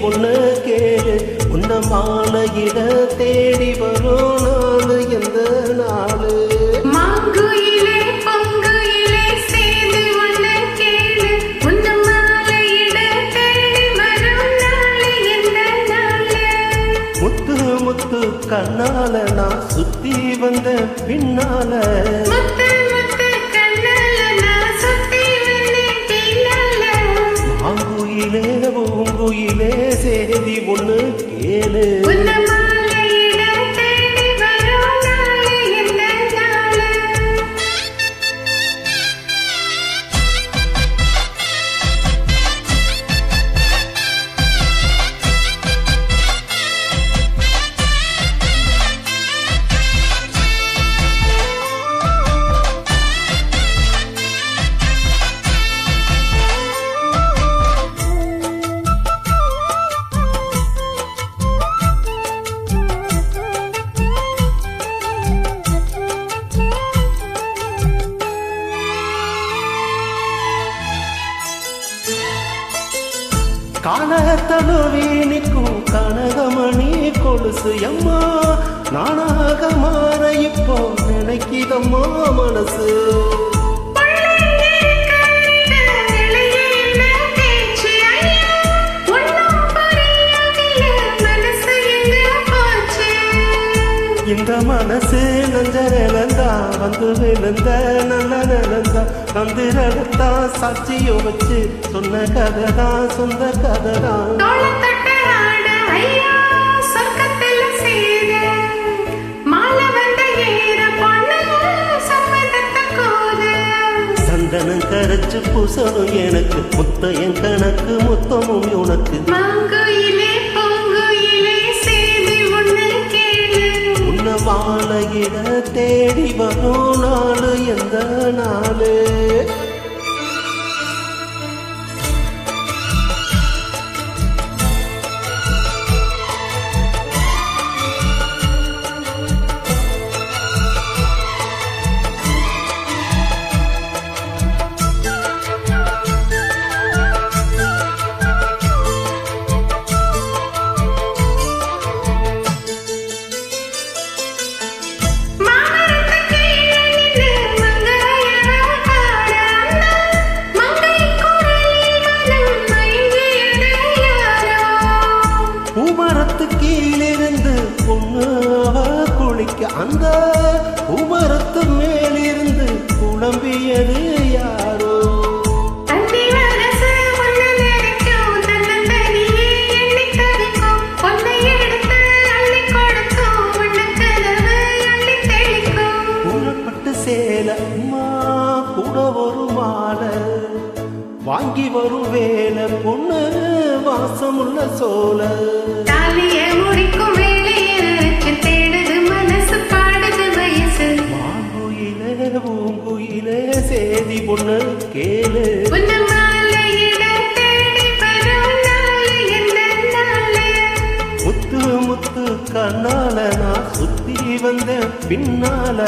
ஒண்ணு கேளு. உன்ன மாலையிட தேடி வரும் நாளு எந்த நாளு. மாங்குயிலே பொங்குயிலே சேதி ஒண்ணு கேளு. உன்ன மாலையிட தேடி வரும் நாளு எந்த நாளு. முத்து முத்து கண்ணால நான் சுத்தி வந்த பின்னால. முத்து முத்து கண்ணால நான் சுத்தி வந்தேன் பின்னால. மாங்குயிலே பூங்குயிலே சேதி ஒண்ணு கேளு. உன்ன மாலையிட தேடி வரும் நாளு எந்த நாளு. காணத்தழுவி நிற்கும் கனகமணி கொலுசு அம்மா. நானாக மாற இப்போ நினைக்கிதம்மா மனசு. இந்த மனசு நஞ்ச நிலந்தா வந்து விழுந்த நல்ல நிலந்தா நந்திரத்தா சாட்சியோ வச்சு சொன்ன கதைதான் சொந்த கதைதான். சந்தனம் கரைச்சு பூசணும் எனக்கு முத்த என் கணக்கு மொத்தமும் உனக்கு. மாலையிட தேடி வரும் நாளு எந்த நாளு. கீழிருந்து பொண்ணு குளிக்க அந்த உமரத்து மேலிருந்து குழம்பியது யாரோ. கூறப்பட்டு சேல அம்மா கூட ஒரு மாலை வாங்கி வரும் வேலை பொண்ணு வாசமுள்ள சோல. மாங்குயிலே பூங்குயிலே சேதி பொண்ணு கேளு. முத்து முத்து கண்ணால நான் சுத்தி வந்த பின்னால.